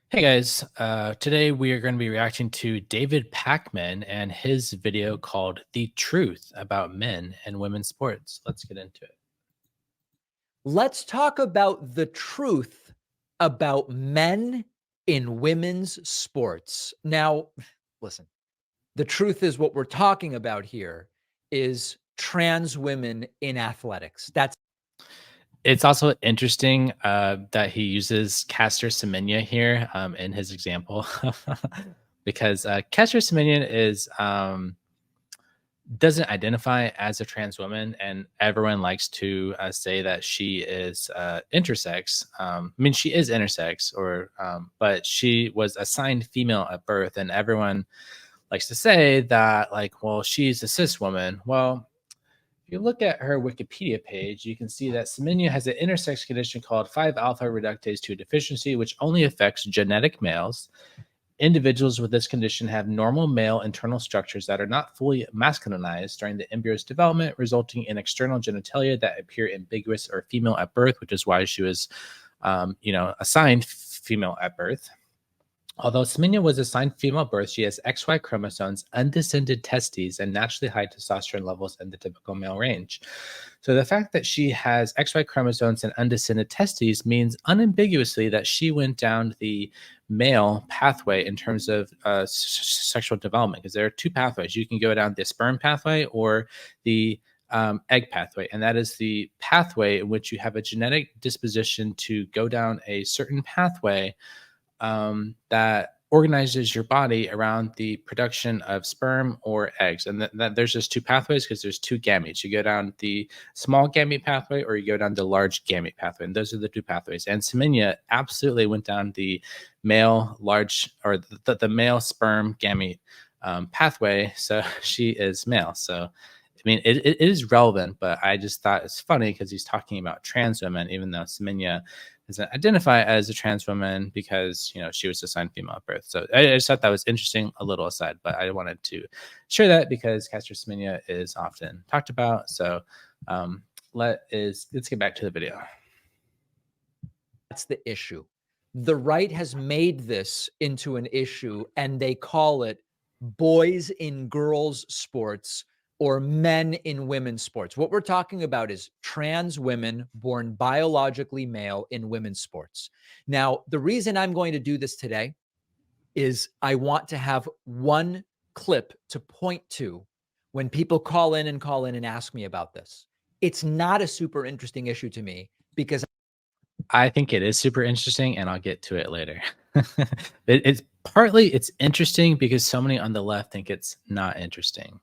Hey guys, today we are going to be reacting to David Pakman and his video called The Truth About Men and Women's Sports. Let's get into it. Let's talk about the truth about men in women's sports. Now, listen, the truth is what we're talking about here is trans women in athletics. That's It's also interesting that he uses Caster Semenya here in his example because Caster Semenya doesn't identify as a trans woman, and everyone likes to say that she is intersex. I mean, she is intersex, but she was assigned female at birth, and everyone likes to say that, like, well, she's a cis woman. Well, if you look at her Wikipedia page, you can see that Semenya has an intersex condition called 5 alpha reductase 2 deficiency, which only affects genetic males. Individuals with this condition have normal male internal structures that are not fully masculinized during the embryo's development, resulting in external genitalia that appear ambiguous or female at birth, which is why she was, assigned female at birth. Although Semenya was assigned female at birth, she has XY chromosomes, undescended testes, and naturally high testosterone levels in the typical male range. So the fact that she has XY chromosomes and undescended testes means unambiguously that she went down the male pathway in terms of sexual development, because there are two pathways. You can go down the sperm pathway or the egg pathway, and that is the pathway in which you have a genetic disposition to go down a certain pathway that organizes your body around the production of sperm or eggs. And that there's just two pathways because there's two gametes. You go down the small gamete pathway or you go down the large gamete pathway. And those are the two pathways. And Semenya absolutely went down the male large or the male sperm gamete pathway. So she is male. So I mean, it is relevant, but I just thought it's funny because he's talking about trans women, even though Semenya doesn't identify as a trans woman because she was assigned female at birth. So I just thought that was interesting, a little aside, but I wanted to share that because Caster Semenya is often talked about. So let's get back to the video. that's the issue. The right has made this into an issue and they call it boys in girls sports or men in women's sports. What we're talking about is trans women born biologically male in women's sports. Now, the reason I'm going to do this today is I want to have one clip to point to when people call in and ask me about this. It's not a super interesting issue to me because I think it is super interesting, and I'll get to it later. It's interesting because so many on the left think it's not interesting.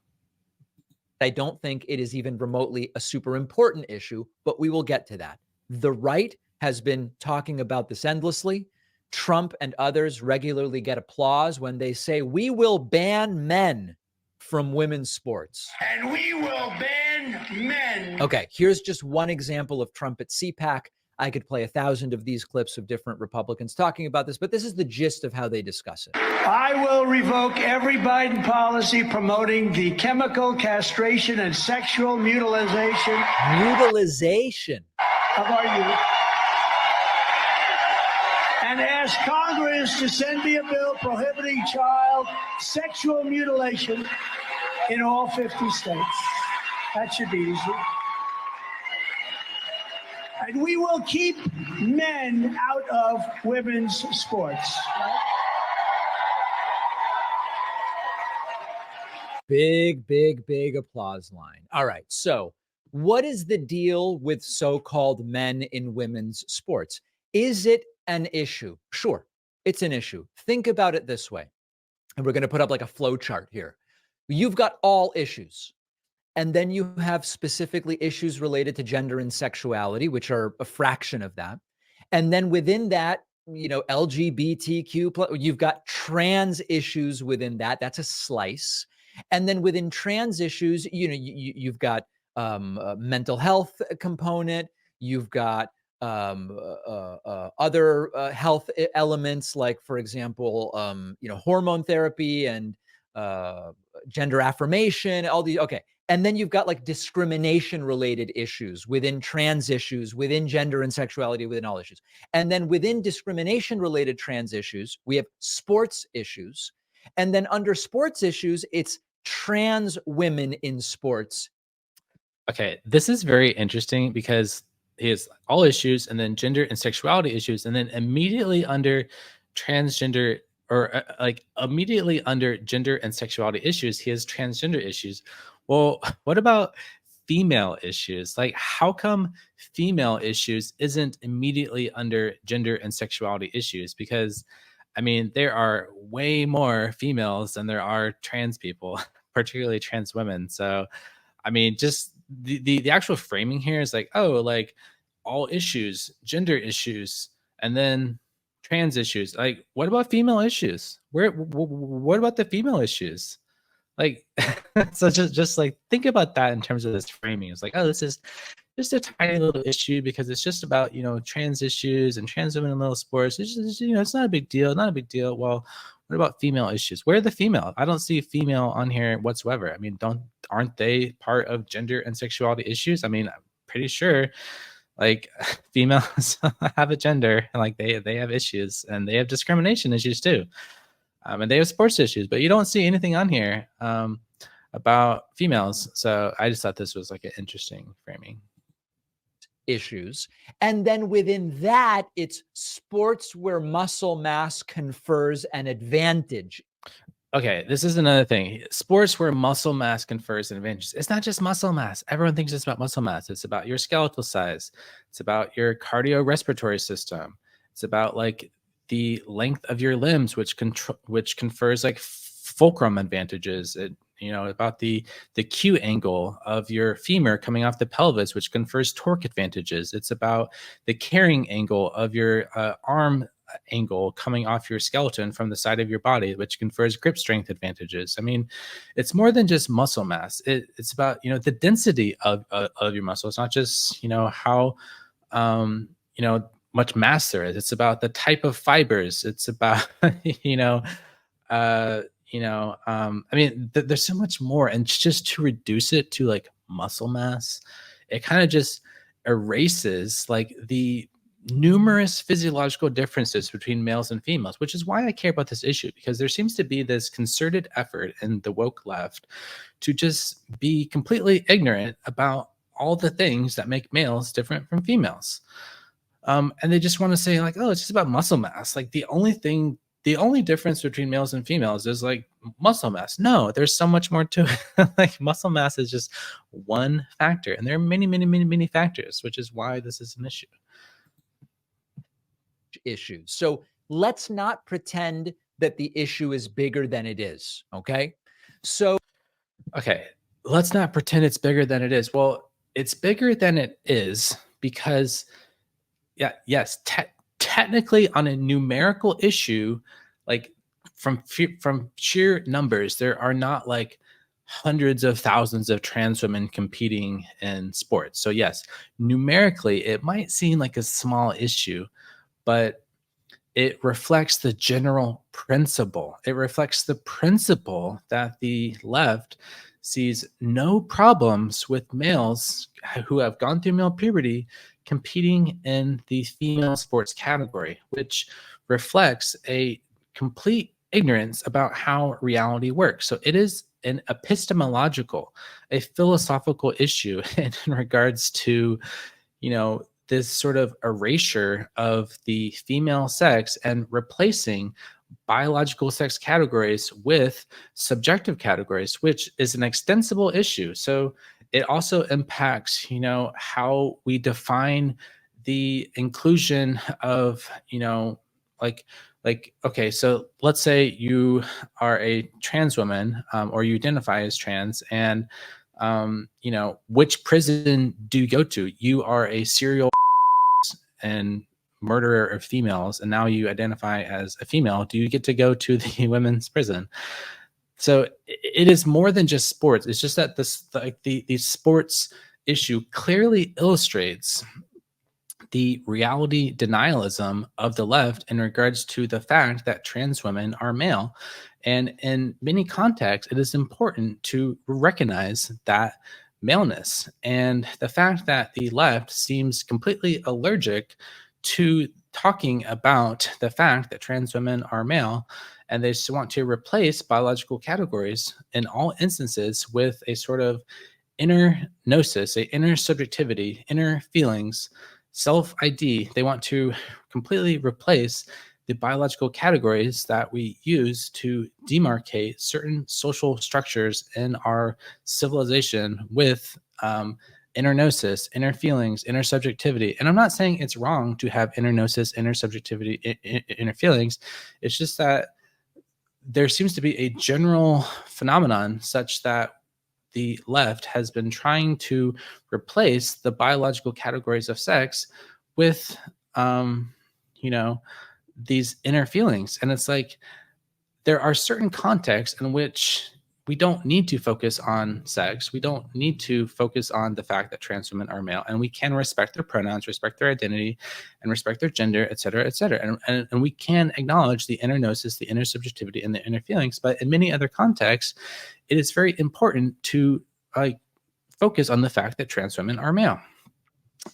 I don't think it is even remotely a super important issue, but we will get to that. The right has been talking about this endlessly. Trump and others regularly get applause when they say, we will ban men from women's sports. And we will ban men. Okay, here's just one example of Trump at CPAC. I could play 1,000 of these clips of different Republicans talking about this, but this is the gist of how they discuss it. I will revoke every Biden policy promoting the chemical castration and sexual mutilation of our youth, and ask Congress to send me a bill prohibiting child sexual mutilation in all 50 states. That should be easy. And we will keep men out of women's sports. Big applause line. All right. So, what is the deal with so-called men in women's sports? Is it an issue? Sure, it's an issue. Think about it this way. And we're going to put up like a flow chart here. You've got all issues. And then you have specifically issues related to gender and sexuality, which are a fraction of that. And then within that, LGBTQ, you've got trans issues within that. That's a slice. And then within trans issues, you've got a mental health component. You've got other health elements, like, for example, hormone therapy and gender affirmation, all these. Okay. And then you've got like discrimination related issues within trans issues, within gender and sexuality, within all issues. And then within discrimination related trans issues, we have sports issues. And then under sports issues, it's trans women in sports. Okay, this is very interesting because he has all issues and then gender and sexuality issues, and then immediately under transgender or like immediately under gender and sexuality issues, he has transgender issues. Well, what about female issues? Like, how come female issues isn't immediately under gender and sexuality issues? Because I mean, there are way more females than there are trans people, particularly trans women. So I mean, just the actual framing here is like, oh, like all issues, gender issues, and then trans issues. Like, what about female issues? What about the female issues? Like, so just like think about that in terms of this framing. It's like, oh, this is just a tiny little issue because it's just about trans issues and trans women in little sports. It's just it's not a big deal, not a big deal. Well, what about female issues? Where are the female? I don't see female on here whatsoever. I mean, aren't they part of gender and sexuality issues? I mean, I'm pretty sure like females have a gender and like they have issues and they have discrimination issues too. And they have sports issues, but you don't see anything on here about females. So I just thought this was like an interesting framing. Issues. And then within that, it's sports where muscle mass confers an advantage. Okay, this is another thing. Sports where muscle mass confers an advantage. It's not just muscle mass. Everyone thinks it's about muscle mass. It's about your skeletal size. It's about your cardiorespiratory system. It's about like the length of your limbs, which confers like fulcrum advantages. About the Q angle of your femur coming off the pelvis, which confers torque advantages. It's about the carrying angle of your arm angle coming off your skeleton from the side of your body, which confers grip strength advantages. I mean, it's more than just muscle mass. It's about the density of your muscle. It's not just how much mass there is. It's about the type of fibers. It's about I mean, there's so much more, and just to reduce it to like muscle mass, it kind of just erases like the numerous physiological differences between males and females, which is why I care about this issue, because there seems to be this concerted effort in the woke left to just be completely ignorant about all the things that make males different from females. And they just want to say like, oh, it's just about muscle mass. Like the only difference between males and females is like muscle mass. No, there's so much more to it. Like muscle mass is just one factor, and there are many, many, many, many factors, which is why this is an issue. Issues. So let's not pretend that the issue is bigger than it is. Okay. Okay, let's not pretend it's bigger than it is. Well, it's bigger than it is because, yes, technically on a numerical issue, like from sheer numbers, there are not like hundreds of thousands of trans women competing in sports. So yes, numerically, it might seem like a small issue, but it reflects the general principle. It reflects the principle that the left sees no problems with males who have gone through male puberty competing in the female sports category, which reflects a complete ignorance about how reality works. So it is an epistemological, a philosophical issue in regards to, this sort of erasure of the female sex and replacing biological sex categories with subjective categories, which is an extensible issue. So it also impacts, how we define the inclusion of, okay, so let's say you are a trans woman or you identify as trans, and which prison do you go to? You are a serial and murderer of females, and now you identify as a female. Do you get to go to the women's prison? So it is more than just sports. It's just that the sports issue clearly illustrates the reality denialism of the left in regards to the fact that trans women are male. And in many contexts, it is important to recognize that maleness. And the fact that the left seems completely allergic to talking about the fact that trans women are male, and they just want to replace biological categories in all instances with a sort of inner gnosis, a inner subjectivity, inner feelings, self ID. They want to completely replace the biological categories that we use to demarcate certain social structures in our civilization with inner gnosis, inner feelings, inner subjectivity. And I'm not saying it's wrong to have inner gnosis, inner subjectivity, inner feelings. It's just that there seems to be a general phenomenon such that the left has been trying to replace the biological categories of sex with, you know, these inner feelings. And it's like there are certain contexts in which we don't need to focus on sex. We don't need to focus on the fact that trans women are male, and we can respect their pronouns, respect their identity, and respect their gender, et cetera, et cetera. And we can acknowledge the inner gnosis, the inner subjectivity, and the inner feelings. But in many other contexts, it is very important to focus on the fact that trans women are male.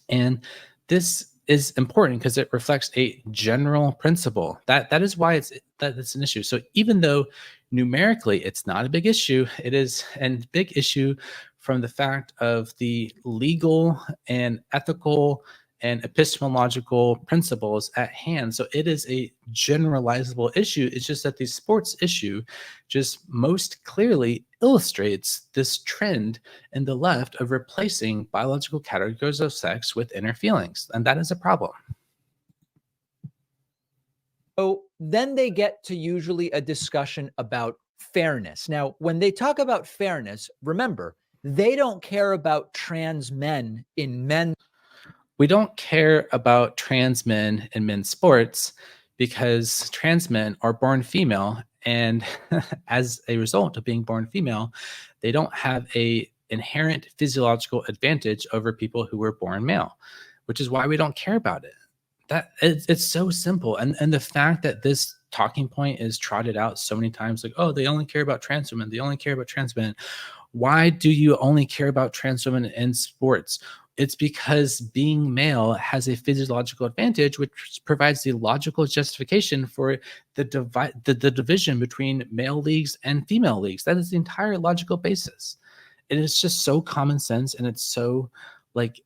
And this is important because it reflects a general principle. That is why it's an issue. So even though numerically it's not a big issue, it is a big issue from the fact of the legal and ethical and epistemological principles at hand. So it is a generalizable issue. It's just that the sports issue just most clearly illustrates this trend in the left of replacing biological categories of sex with inner feelings. And that is a problem. So then they get to usually a discussion about fairness. Now, when they talk about fairness, remember, they don't care about trans men in men. We don't care about trans men in men's sports because trans men are born female, and as a result of being born female, they don't have a inherent physiological advantage over people who were born male, which is why we don't care about it. That it's so simple. And the fact that this talking point is trotted out so many times, like, oh, they only care about trans women, they only care about trans men. Why do you only care about trans women in sports? It's because being male has a physiological advantage, which provides the logical justification for the division between male leagues and female leagues. That is the entire logical basis. It is just so common sense, and it's so like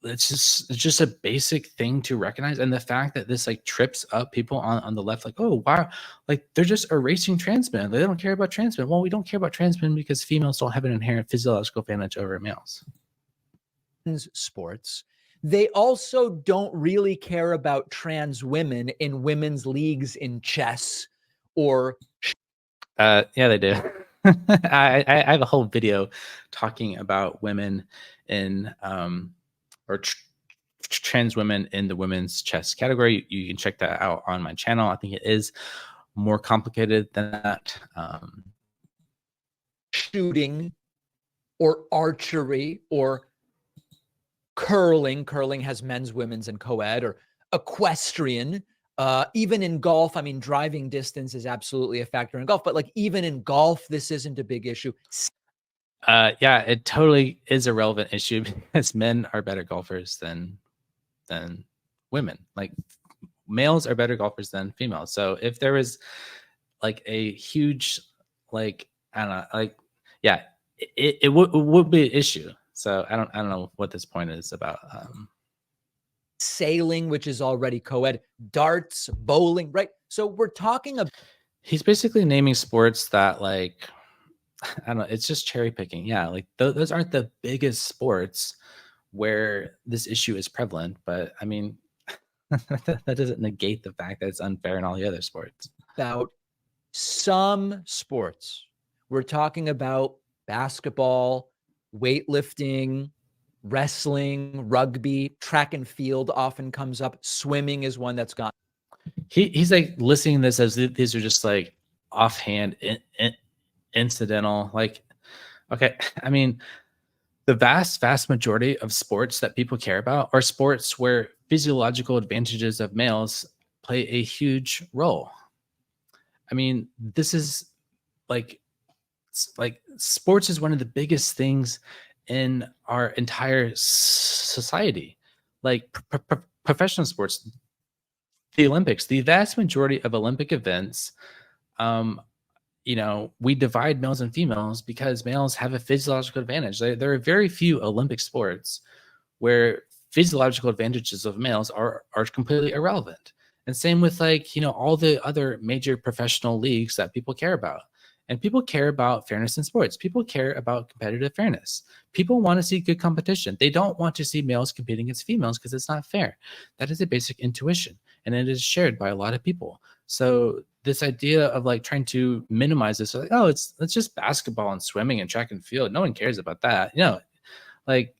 it's just a basic thing to recognize. And the fact that this like trips up people on the left, like, oh wow, like they're just erasing trans men. They don't care about trans men. Well, we don't care about trans men because females don't have an inherent physiological advantage over males. Sports. They also don't really care about trans women in women's leagues in chess or yeah, they do. I have a whole video talking about women in or trans women in the women's chess category. You can check that out on my channel. I think it is more complicated than that. Shooting or archery or curling. Curling has men's, women's, and co-ed, or equestrian. Even in golf, I mean, driving distance is absolutely a factor in golf, but like even in golf, this isn't a big issue. Yeah, it totally is a relevant issue because men are better golfers than women. Like males are better golfers than females. So if there was like a huge, like, I don't know, like, yeah, it would be an issue. So I don't know what this point is about. Sailing, which is already co-ed, darts, bowling, right? So we're talking about. He's basically naming sports that, like, I don't know, it's just cherry picking. Yeah, like those aren't the biggest sports where this issue is prevalent. But I mean, that doesn't negate the fact that it's unfair in all the other sports. About some sports. We're talking about basketball, weightlifting, wrestling, rugby, track and field often comes up. Swimming is one that's gone. He's like listing this as these are just like offhand, incidental. Like, okay, I mean, the vast majority of sports that people care about are sports where physiological advantages of males play a huge role. I mean, this is like like sports is one of the biggest things in our entire society. Like professional sports, the Olympics, the vast majority of Olympic events, um, we divide males and females because males have a physiological advantage. There are very few Olympic sports where physiological advantages of males are completely irrelevant. And same with all the other major professional leagues that people care about. And people care about fairness in sports. People care about competitive fairness. People want to see good competition. They don't want to see males competing against females because it's not fair. That is a basic intuition, and it is shared by a lot of people. So this idea of like trying to minimize this, like, oh, it's just basketball and swimming and track and field. No one cares about that. Like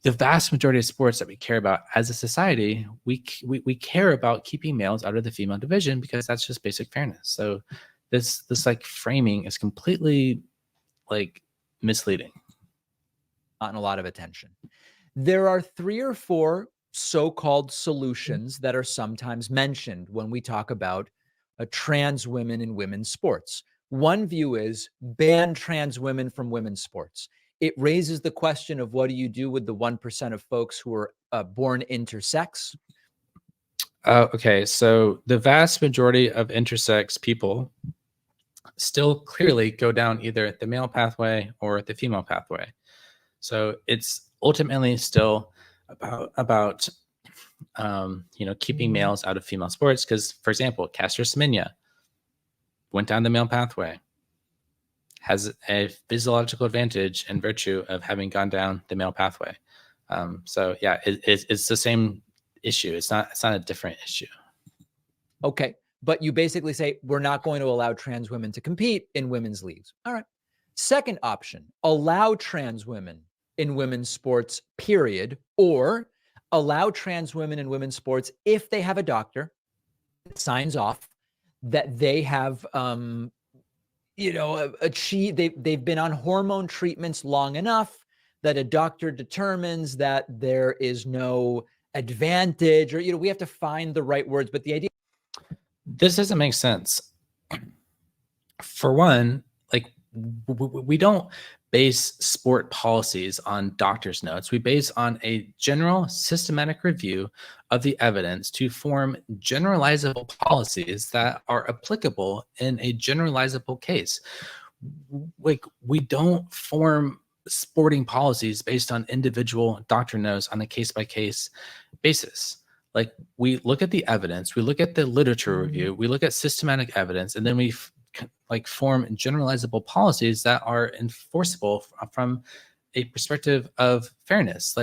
the vast majority of sports that we care about as a society, we care about keeping males out of the female division because that's just basic fairness. So this like framing is completely like misleading. Gotten a lot of attention. There are 3 or 4 so-called solutions that are sometimes mentioned when we talk about trans women in women's sports. One view is ban trans women from women's sports. It raises the question of what do you do with the 1% of folks who are born intersex? Okay, so the vast majority of intersex people still clearly go down either the male pathway or the female pathway. So it's ultimately still about keeping males out of female sports. Because, for example, Caster Semenya went down the male pathway, has a physiological advantage in virtue of having gone down the male pathway. So yeah, it's the same issue. It's not a different issue. Okay, but you basically say we're not going to allow trans women to compete in women's leagues. All right. Second option, allow trans women in women's sports, period, or allow trans women in women's sports if they have a doctor that signs off that they have achieved, they've been on hormone treatments long enough that a doctor determines that there is no advantage, or we have to find the right words, but the idea. This doesn't make sense. For one, like we don't base sport policies on doctor's notes. We base on a general systematic review of the evidence to form generalizable policies that are applicable in a generalizable case. Like we don't form sporting policies based on individual doctor notes on a case-by-case basis. Like we look at the evidence, we look at the literature review, we look at systematic evidence, and then we form generalizable policies that are enforceable from a perspective of fairness.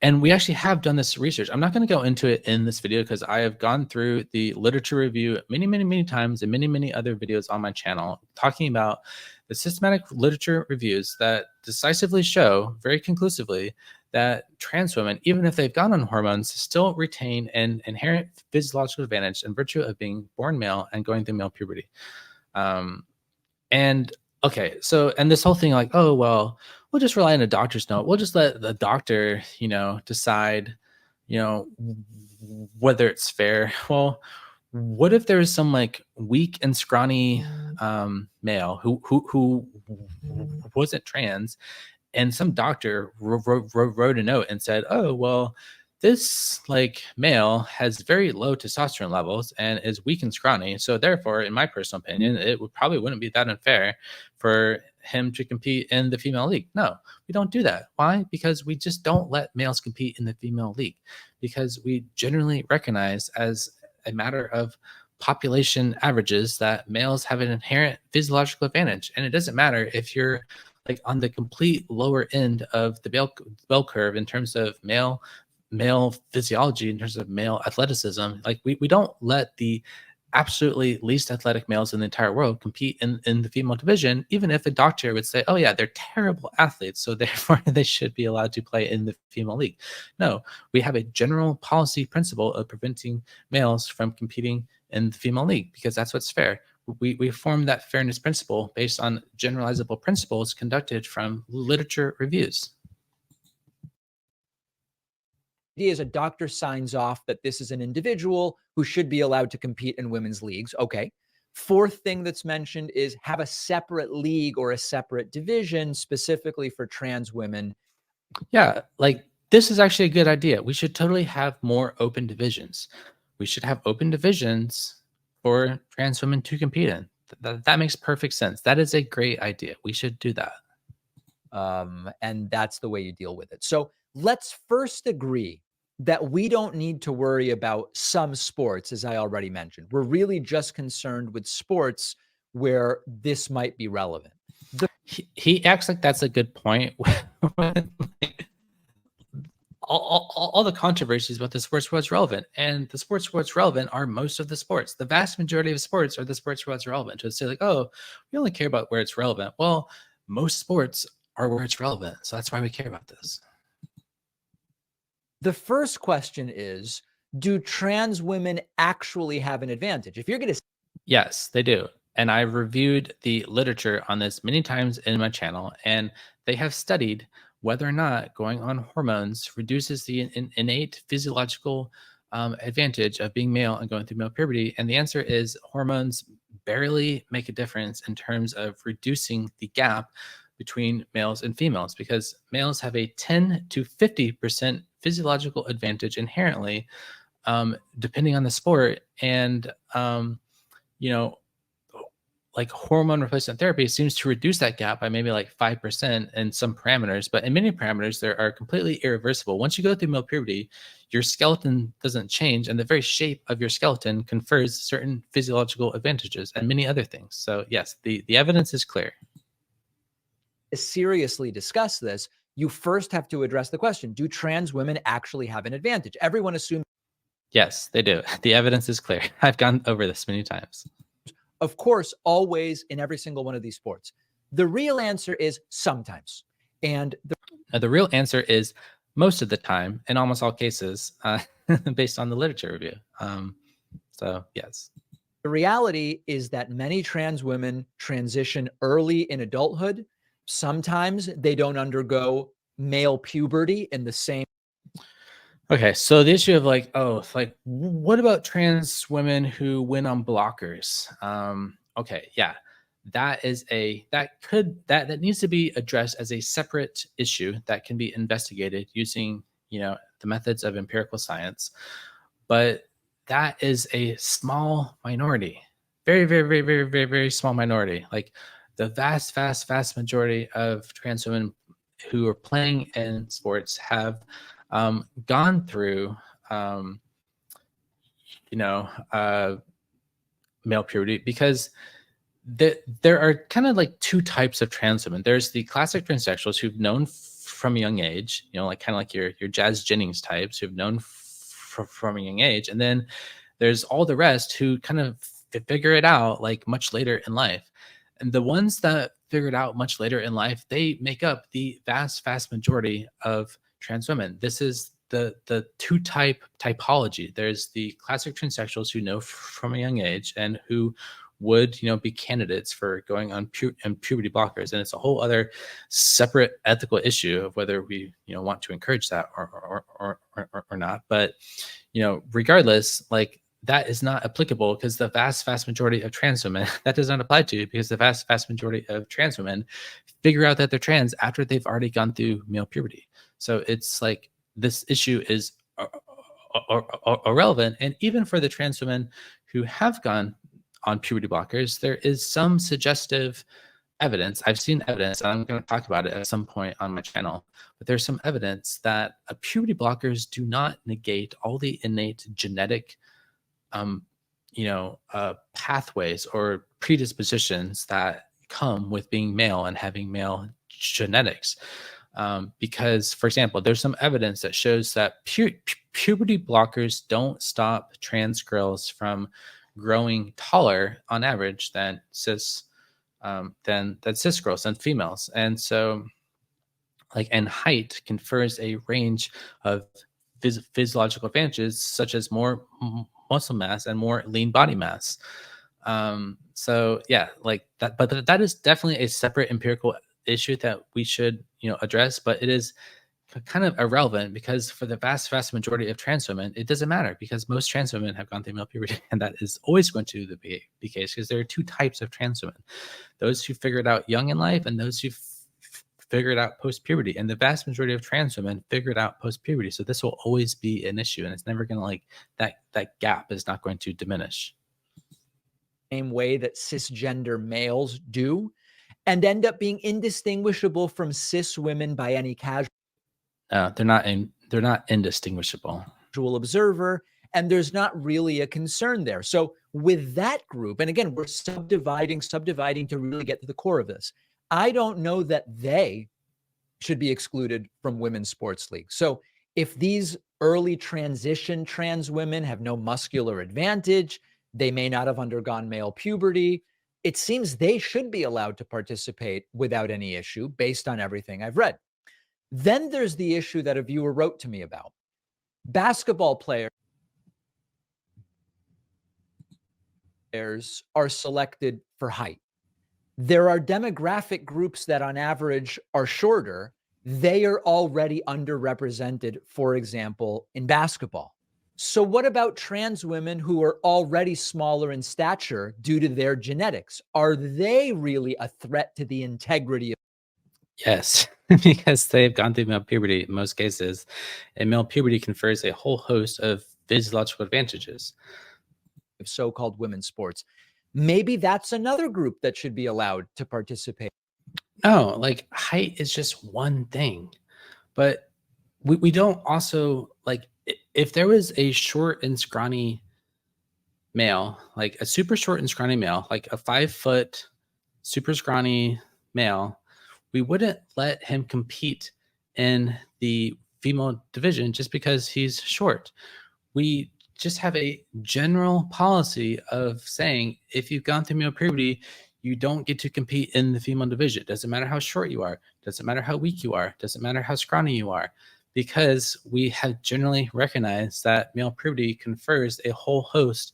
And we actually have done this research. I'm not going to go into it in this video because I have gone through the literature review many times and many other videos on my channel talking about the systematic literature reviews that decisively show very conclusively that trans women, even if they've gone on hormones, still retain an inherent physiological advantage in virtue of being born male and going through male puberty. And this whole thing like, oh, well, we'll just rely on a doctor's note. We'll just let the doctor, decide, whether it's fair. Well, what if there's some like weak and scrawny male who wasn't trans, and some doctor wrote a note and said, oh, well, this like male has very low testosterone levels and is weak and scrawny. So therefore, in my personal opinion, it probably wouldn't be that unfair for him to compete in the female league. No, we don't do that. Why? Because we just don't let males compete in the female league, because we generally recognize as a matter of population averages that males have an inherent physiological advantage. And it doesn't matter if you're like on the complete lower end of the bell curve in terms of male physiology, in terms of male athleticism. Like we don't let the absolutely least athletic males in the entire world compete in the female division, even if a doctor would say, oh yeah, they're terrible athletes, so therefore they should be allowed to play in the female league. No, we have a general policy principle of preventing males from competing in the female league because that's what's fair. We form that fairness principle based on generalizable principles conducted from literature reviews. Is a doctor signs off that this is an individual who should be allowed to compete in women's leagues. Okay. Fourth thing that's mentioned is have a separate league or a separate division specifically for trans women. Yeah, like this is actually a good idea. We should totally have more open divisions. We should have open divisions for trans women to compete in. That makes perfect sense. That is a great idea. We should do that. And that's the way you deal with it. So let's first agree that we don't need to worry about some sports, as I already mentioned. We're really just concerned with sports where this might be relevant. He acts like that's a good point. all the controversies about the sports where it's relevant, and the sports where it's relevant are most of the sports. The vast majority of sports are the sports where it's relevant. To say like, oh, we only care about where it's relevant. Well, most sports are where it's relevant, so that's why we care about this. The first question is, do trans women actually have an advantage? If you're going to Yes, they do. And I reviewed the literature on this many times in my channel, and they have studied whether or not going on hormones reduces the innate physiological advantage of being male and going through male puberty. And the answer is hormones barely make a difference in terms of reducing the gap between males and females, because males have a 10 to 50% physiological advantage inherently, depending on the sport. And you know, like hormone replacement therapy seems to reduce that gap by maybe like 5% in some parameters, but in many parameters, they are completely irreversible. Once you go through male puberty, your skeleton doesn't change, and the very shape of your skeleton confers certain physiological advantages and many other things. So yes, the evidence is clear. seriously discuss this, you first have to address the question, do trans women actually have an advantage? Everyone assumes, Yes, they do. The evidence is clear. I've gone over this many times. of course, always in every single one of these sports. The real answer is sometimes. And The real answer is most of the time, in almost all cases, based on the literature review. So yes. the reality is that many trans women transition early in adulthood. Sometimes they don't undergo male puberty in the same. Okay, so the issue of like, oh, like, what about trans women who went on blockers? Okay, yeah, that needs to be addressed as a separate issue that can be investigated using the methods of empirical science, but that is a small minority, very, very, very, very, very, very small minority. Like the vast, vast, vast majority of trans women who are playing in sports have gone through, um, you know, uh, male puberty, because there are kind of like two types of trans women. There's the classic transsexuals who've known from a young age, like kind of like your Jazz Jennings types who've known from a young age, and then there's all the rest who kind of figure it out like much later in life. And the ones that figured out much later in life, they make up the vast, vast majority of trans women. This is the two typology. There's the classic transsexuals who know from a young age and who would be candidates for going on puberty blockers, and it's a whole other separate ethical issue of whether we want to encourage that or not. But regardless, like that is not applicable, because the vast majority of trans women that does not apply to, because the vast majority of trans women figure out that they're trans after they've already gone through male puberty. So it's like this issue is irrelevant. And even for the trans women who have gone on puberty blockers, there is some suggestive evidence. I've seen evidence, and I'm going to talk about it at some point on my channel, but there's some evidence that puberty blockers do not negate all the innate genetic pathways or predispositions that come with being male and having male genetics. Because, for example, there's some evidence that shows that puberty blockers don't stop trans girls from growing taller on average than cis girls and females. And so, and height confers a range of physiological advantages, such as more muscle mass and more lean body mass. So yeah, like that, but that is definitely a separate empirical issue that we should address, but it is kind of irrelevant, because for the vast majority of trans women, it doesn't matter, because most trans women have gone through male puberty, and that is always going to be the case, because there are two types of trans women: those who figure it out young in life, and those who figure it out post-puberty. And the vast majority of trans women figure it out post-puberty. So this will always be an issue, and it's never going to, like, that gap is not going to diminish. Same way that cisgender males do, and end up being indistinguishable from cis women by any casual They're not indistinguishable. observer, and there's not really a concern there. So with that group, and again, we're subdividing to really get to the core of this. I don't know that they should be excluded from women's sports leagues. So if these early transition trans women have no muscular advantage, they may not have undergone male puberty, it seems they should be allowed to participate without any issue based on everything I've read. Then there's the issue that a viewer wrote to me about. Basketball players are selected for height. There are demographic groups that on average are shorter. They are already underrepresented, for example, in basketball. So what about trans women who are already smaller in stature due to their genetics? Are they really a threat to the integrity of? Yes, because they've gone through male puberty in most cases, and male puberty confers a whole host of physiological advantages. So-called women's sports? Maybe that's another group that should be allowed to participate. No, like, height is just one thing, but we don't also, like, if there was a short and scrawny male, like a super short and scrawny male, like a 5-foot super scrawny male, we wouldn't let him compete in the female division just because he's short. We just have a general policy of saying, if you've gone through male puberty, you don't get to compete in the female division. Doesn't matter how short you are. Doesn't matter how weak you are. Doesn't matter how scrawny you are. Because we have generally recognized that male puberty confers a whole host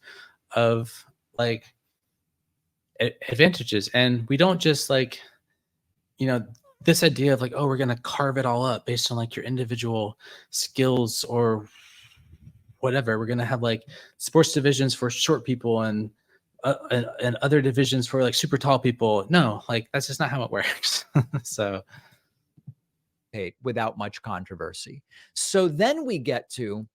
of, like, advantages. And we don't just, like, this idea of, like, oh, we're going to carve it all up based on, like, your individual skills or whatever. We're going to have, like, sports divisions for short people and other divisions for, like, super tall people. No, like, that's just not how it works. So without much controversy. So then we get to,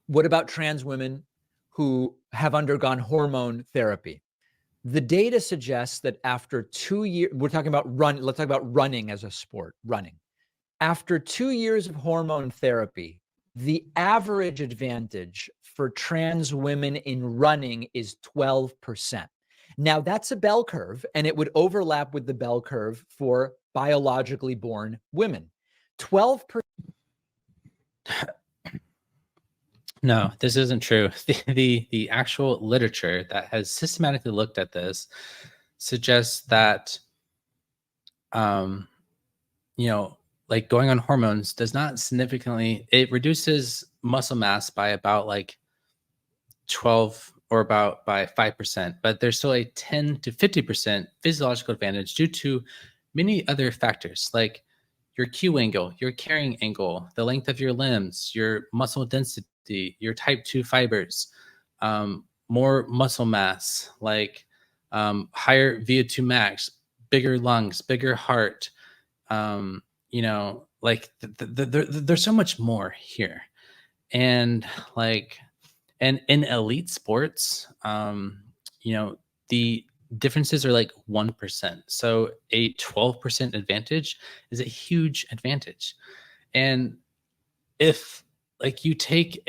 what about trans women who have undergone hormone therapy? The data suggests that after 2 years, we're talking about let's talk about running as a sport, running. After 2 years of hormone therapy, the average advantage for trans women in running is 12%. Now, that's a bell curve, and it would overlap with the bell curve for biologically born women. 12%. No, this isn't true. The actual literature that has systematically looked at this suggests that, like, going on hormones does not significantly, it reduces muscle mass by about, like, 12 or by 5%, but there's still a 10 to 50% physiological advantage due to many other factors, like your Q angle, your carrying angle, the length of your limbs, your muscle density, your type 2 fibers, more muscle mass, like higher VO2 max, bigger lungs, bigger heart, like there's so much more here. And, like, and in elite sports, the differences are like 1%. So a 12% advantage is a huge advantage. And if, like, you take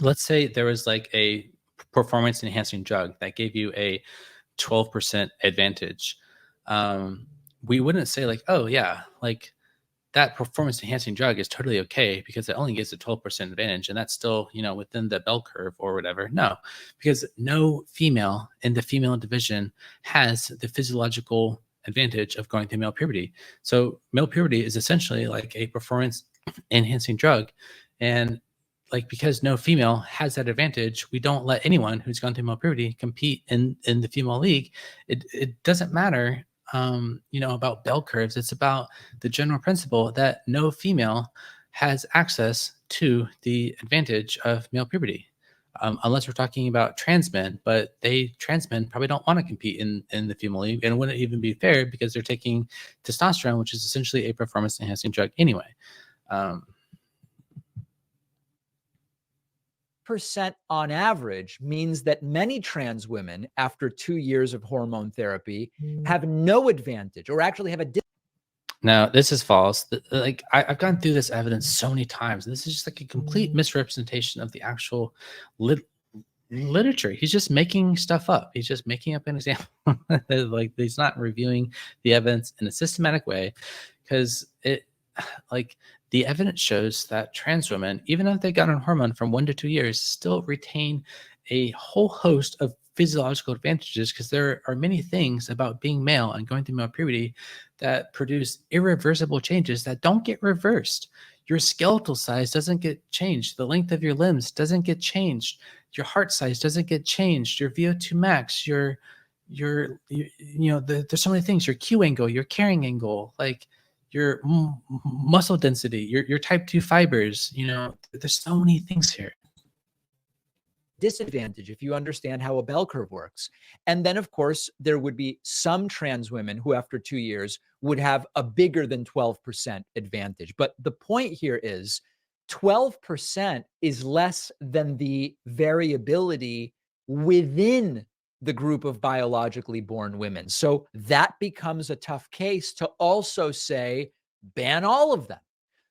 let's say there was, like, a performance enhancing drug that gave you a 12% advantage, we wouldn't say, like, oh yeah, like, that performance enhancing drug is totally okay because it only gives a 12% advantage, and that's still, within the bell curve or whatever. No, because no female in the female division has the physiological advantage of going through male puberty. So male puberty is essentially like a performance enhancing drug. And, like, because no female has that advantage, we don't let anyone who's gone through male puberty compete in the female league. It doesn't matter about bell curves. It's about the general principle that no female has access to the advantage of male puberty, unless we're talking about trans men. But trans men probably don't want to compete in the female league, and it wouldn't even be fair because they're taking testosterone, which is essentially a performance enhancing drug anyway. Percent on average means that many trans women, after 2 years of hormone therapy, have no advantage or actually have a No, this is false. Like I've gone through this evidence so many times. This is just like a complete misrepresentation of the actual literature. He's just making stuff up. He's just making up an example. Like he's not reviewing the evidence in a systematic way, because the evidence shows that trans women, even if they got on hormone from 1 to 2 years, still retain a whole host of physiological advantages, because there are many things about being male and going through male puberty that produce irreversible changes that don't get reversed. Your skeletal size doesn't get changed. The length of your limbs doesn't get changed. Your heart size doesn't get changed. Your VO2 max, there's so many things. Your Q angle, your carrying angle, like your muscle density, your type 2 fibers. There's so many things here. disadvantage if you understand how a bell curve works. And then, of course, there would be some trans women who, after 2 years, would have a bigger than 12% advantage. But the point here is 12% is less than the variability within the group of biologically born women. So that becomes a tough case to also say, ban all of them.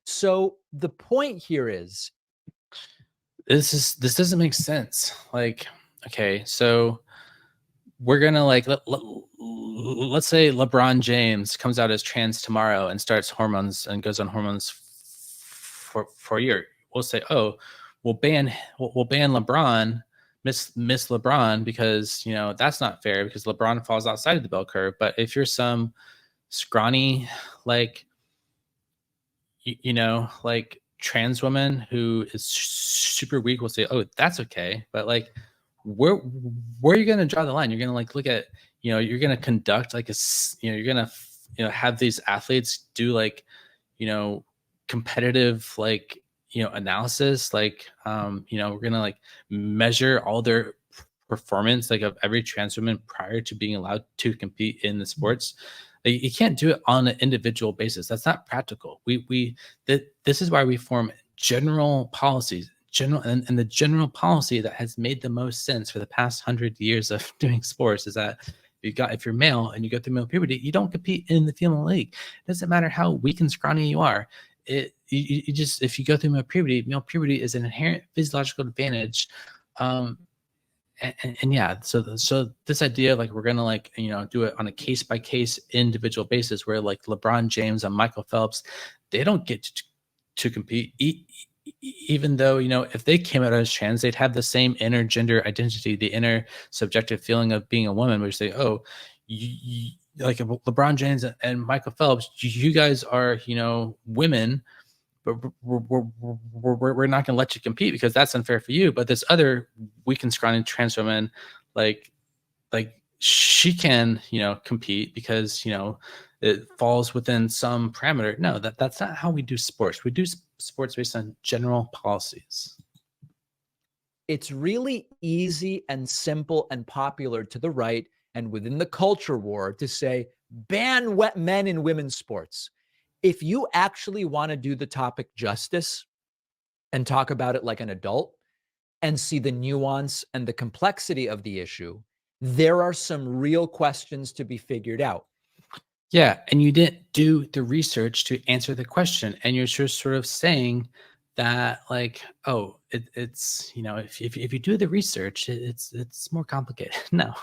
So the point here is, this doesn't make sense. Like, okay, so we're gonna let's say LeBron James comes out as trans tomorrow and starts hormones and goes on hormones for a year. We'll say, oh, we'll ban LeBron, miss LeBron, because that's not fair, because LeBron falls outside of the bell curve. But if you're some scrawny, like like trans woman who is super weak, will say, oh, that's okay. But like, where are you going to draw the line? You're going to look at, you're going to conduct you're going to have these athletes do competitive analysis, we're going to measure all their performance of every trans woman prior to being allowed to compete in the sports. You can't do it on an individual basis. That's not practical. This is why we form general policies, and the general policy that has made the most sense for the past 100 years of doing sports is that if you're male and you go through male puberty, you don't compete in the female league. It doesn't matter how weak and scrawny you are. If you go through male puberty is an inherent physiological advantage. And yeah, so this idea of we're gonna do it on a case by case individual basis, where LeBron James and Michael Phelps, they don't get to compete, even though if they came out as trans, they'd have the same inner gender identity, the inner subjective feeling of being a woman, where you say, oh, like LeBron James and Michael Phelps, you guys are women, but we're not going to let you compete because that's unfair for you. But this other weak and scrawny trans woman, like she can, compete because, it falls within some parameter. No, that's not how we do sports. We do sports based on general policies. It's really easy and simple and popular to the right and within the culture war to say, ban men in women's sports. If you actually want to do the topic justice and talk about it like an adult and see the nuance and the complexity of the issue, there are some real questions to be figured out. Yeah, and you didn't do the research to answer the question, and you're just sort of saying that oh, it's if you do the research, it's more complicated. No,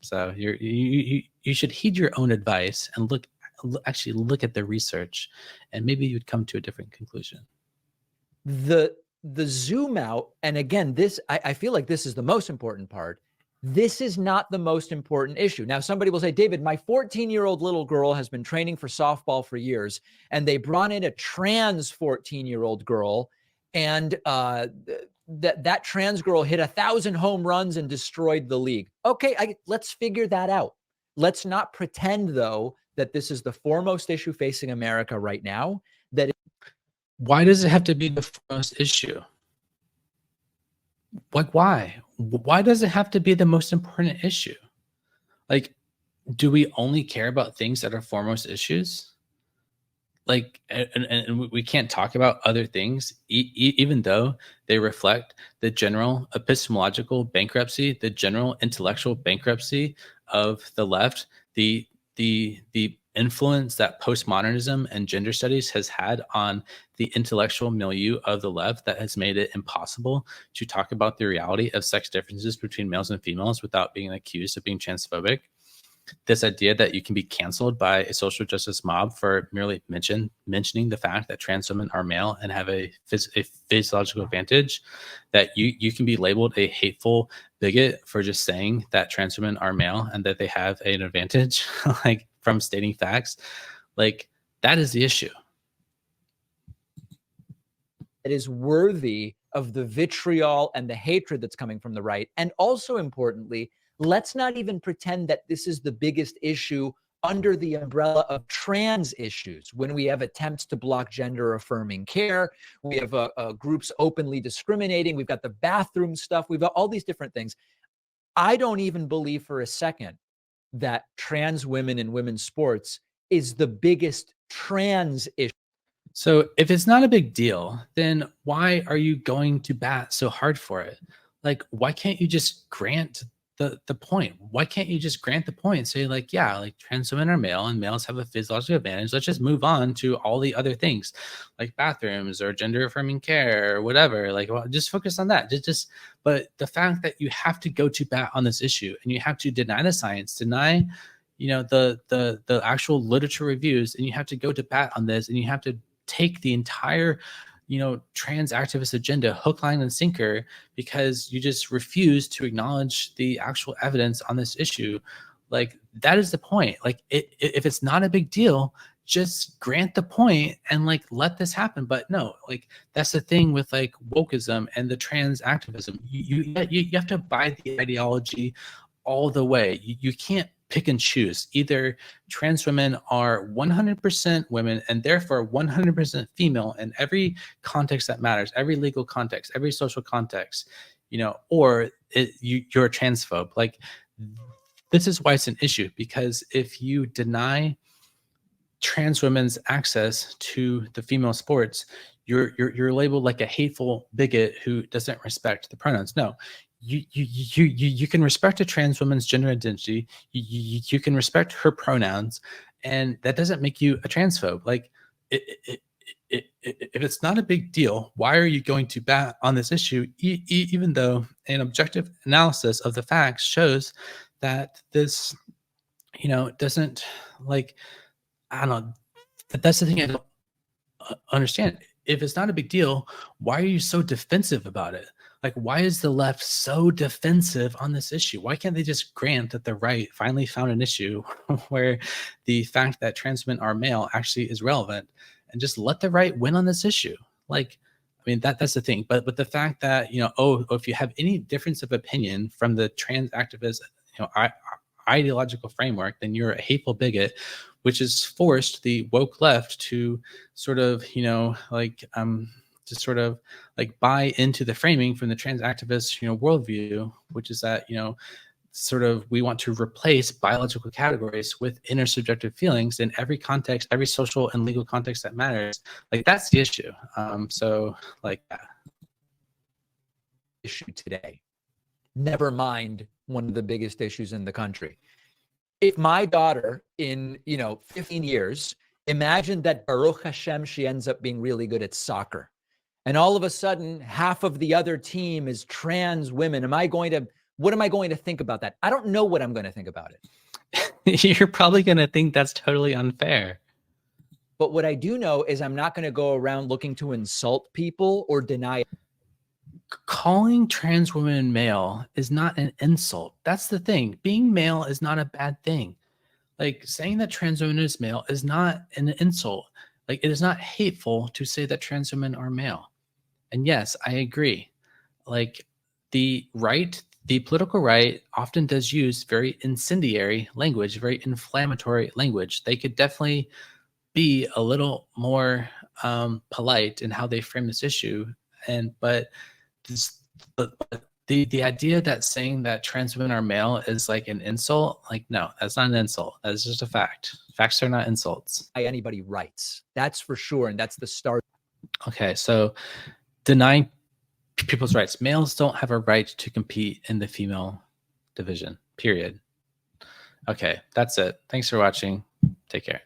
so you should heed your own advice and actually look at the research, and maybe you'd come to a different conclusion. The zoom out, and again, this I feel like this is the most important part. This is not the most important issue. Now, somebody will say, David, my 14-year-old little girl has been training for softball for years, and they brought in a trans 14-year-old girl, and that trans girl hit 1,000 home runs and destroyed the league. Okay, let's figure that out. Let's not pretend, though, that this is the foremost issue facing America right now. Why does it have to be the foremost issue? Like, why? Why does it have to be the most important issue? Like, do we only care about things that are foremost issues? Like, and we can't talk about other things, even though they reflect the general epistemological bankruptcy, the general intellectual bankruptcy of the left, the influence that postmodernism and gender studies has had on the intellectual milieu of the left that has made it impossible to talk about the reality of sex differences between males and females without being accused of being transphobic. This idea that you can be canceled by a social justice mob for merely mentioning the fact that trans women are male and have a physiological advantage, that you can be labeled a hateful bigot for just saying that trans women are male and that they have an advantage, like from stating facts. Like, that is the issue. It is worthy of the vitriol and the hatred that's coming from the right. And also importantly, let's not even pretend that this is the biggest issue under the umbrella of trans issues. When we have attempts to block gender affirming care, we have groups openly discriminating, we've got the bathroom stuff, we've got all these different things. I don't even believe for a second that trans women in women's sports is the biggest trans issue. So if it's not a big deal, then why are you going to bat so hard for it? Like, why can't you just grant the point? Why can't you just grant the point and say, like, yeah, like trans women are male and males have a physiological advantage. Let's just move on to all the other things like bathrooms or gender affirming care or whatever. Like, well, just focus on that. But the fact that you have to go to bat on this issue and you have to deny the science, deny, you know, the actual literature reviews, and you have to go to bat on this, and you have to take the entire, you know, trans activist agenda hook, line, and sinker because you just refuse to acknowledge the actual evidence on this issue. Like, that is the point. Like, if it's not a big deal, just grant the point and like let this happen. But no, like, that's the thing with like wokeism and the trans activism. You have to buy the ideology all the way. You can't pick and choose. Either trans women are 100% women and therefore 100% female in every context that matters, every legal context, every social context, you know, or you're a transphobe. Like, this is why it's an issue, because if you deny trans women's access to the female sports, you're labeled like a hateful bigot who doesn't respect the pronouns. No, you can respect a trans woman's gender identity. You can respect her pronouns, and that doesn't make you a transphobe. Like, if it's not a big deal, why are you going to bat on this issue, even though an objective analysis of the facts shows that this, you know, doesn't, like, I don't know. That's the thing I don't understand. If it's not a big deal, why are you so defensive about it? Like, why is the left so defensive on this issue? Why can't they just grant that the right finally found an issue where the fact that trans men are male actually is relevant, and just let the right win on this issue? Like, I mean, that's the thing. But the fact that, you know, if you have any difference of opinion from the trans activist, you know, ideological framework, then you're a hateful bigot, which has forced the woke left to sort of, you know, like, to sort of like buy into the framing from the trans activist, you know, worldview, which is that, you know, sort of we want to replace biological categories with intersubjective feelings in every context, every social and legal context that matters. Like, that's the issue. So like, issue today. Never mind one of the biggest issues in the country. If my daughter in, 15 years, imagine that Baruch Hashem, she ends up being really good at soccer. And all of a sudden, half of the other team is trans women. What am I going to think about that? I don't know what I'm going to think about it. You're probably going to think that's totally unfair. But what I do know is I'm not going to go around looking to insult people or deny it. Calling trans women male is not an insult. That's the thing. Being male is not a bad thing. Like, saying that trans women is male is not an insult. Like, it is not hateful to say that trans women are male. And yes, I agree. Like, the right the political right often does use very incendiary language, very inflammatory language. They could definitely be a little more polite in how they frame this issue. But this, but the idea that saying that trans women are male is like an insult, like no, that's not an insult. That's just a fact. Facts are not insults. Anybody rights. That's for sure. And that's the start. Okay, so denying people's rights. Males don't have a right to compete in the female division, period. Okay, that's it. Thanks for watching. Take care.